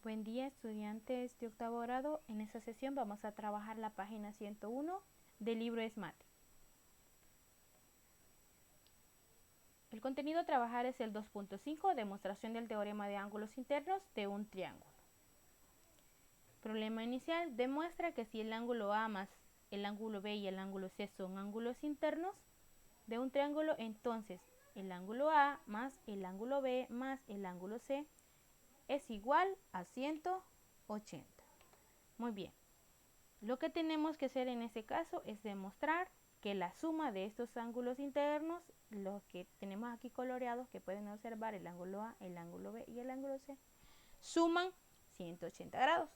Buen día, estudiantes de octavo grado. En esta sesión vamos a trabajar la página 101 del libro SMAT. El contenido a trabajar es el 2.5, demostración del teorema de ángulos internos de un triángulo. Problema inicial: demuestra que si el ángulo A más el ángulo B y el ángulo C son ángulos internos de un triángulo, entonces el ángulo A más el ángulo B más el ángulo C es igual a 180. Muy bien. Lo que tenemos que hacer en este caso es demostrar que la suma de estos ángulos internos, los que tenemos aquí coloreados, que pueden observar el ángulo A, el ángulo B y el ángulo C, suman 180 grados.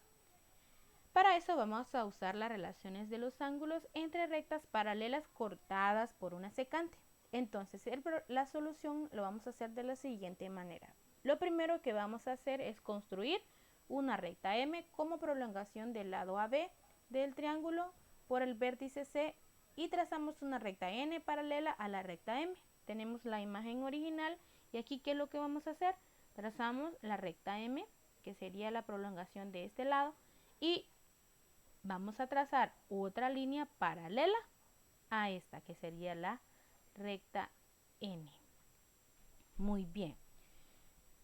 Para eso vamos a usar las relaciones de los ángulos entre rectas paralelas cortadas por una secante. Entonces la solución lo vamos a hacer de la siguiente manera. Lo primero que vamos a hacer es construir una recta M como prolongación del lado AB del triángulo por el vértice C y trazamos una recta N paralela a la recta M. Tenemos la imagen original y aquí ¿qué es lo que vamos a hacer? Trazamos la recta M, que sería la prolongación de este lado, y vamos a trazar otra línea paralela a esta, que sería la recta N. Muy bien.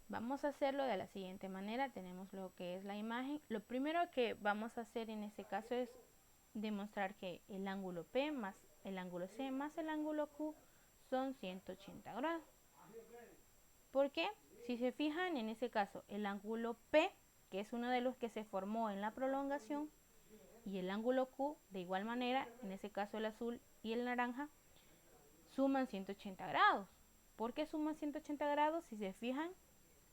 Vamos a hacerlo de la siguiente manera. Tenemos lo que es la imagen. Lo primero que vamos a hacer en este caso es demostrar que el ángulo P más el ángulo C más el ángulo Q son 180 grados. ¿Por qué? Si se fijan, en este caso el ángulo P, que es uno de los que se formó en la prolongación, y el ángulo Q, de igual manera, en este caso el azul y el naranja, suman 180 grados. ¿Por qué suman 180 grados? Si se fijan,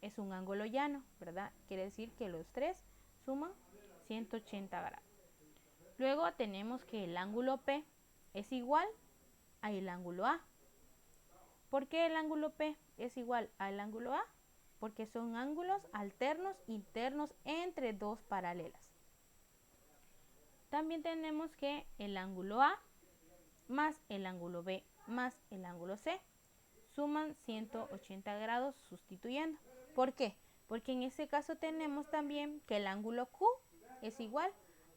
es un ángulo llano, ¿verdad? Quiere decir que los tres suman 180 grados. Luego tenemos que el ángulo P es igual al ángulo A. ¿Por qué el ángulo P es igual al ángulo A? Porque son ángulos alternos internos entre dos paralelas. También tenemos que el ángulo A más el ángulo B más el ángulo C suman 180 grados sustituyendo. ¿Por qué? Porque en este caso tenemos también que el ángulo Q es igual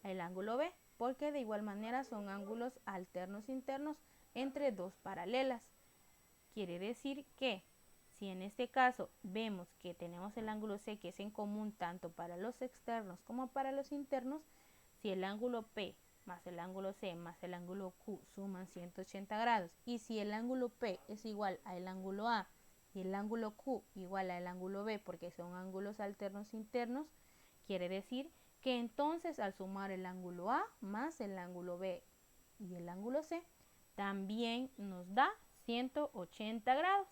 al ángulo B, porque de igual manera son ángulos alternos internos entre dos paralelas. Quiere decir que si en este caso vemos que tenemos el ángulo C, que es en común tanto para los externos como para los internos, si el ángulo P más el ángulo C más el ángulo Q suman 180 grados, y si el ángulo P es igual al ángulo A y el ángulo Q igual al ángulo B, porque son ángulos alternos internos, quiere decir que entonces al sumar el ángulo A más el ángulo B y el ángulo C, también nos da 180 grados.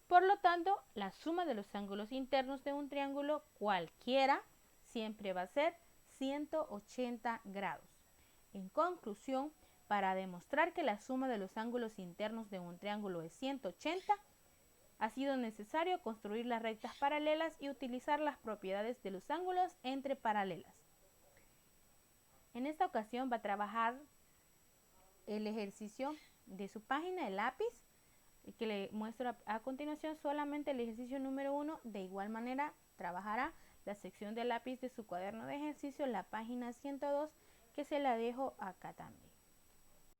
Por lo tanto, la suma de los ángulos internos de un triángulo cualquiera siempre va a ser 180 grados. En conclusión, para demostrar que la suma de los ángulos internos de un triángulo es 180, ha sido necesario construir las rectas paralelas y utilizar las propiedades de los ángulos entre paralelas. En esta ocasión va a trabajar el ejercicio de su página, el lápiz, que le muestro a continuación solamente el ejercicio número 1. De igual manera trabajará la sección de lápiz de su cuaderno de ejercicio, la página 102, que se la dejo acá también.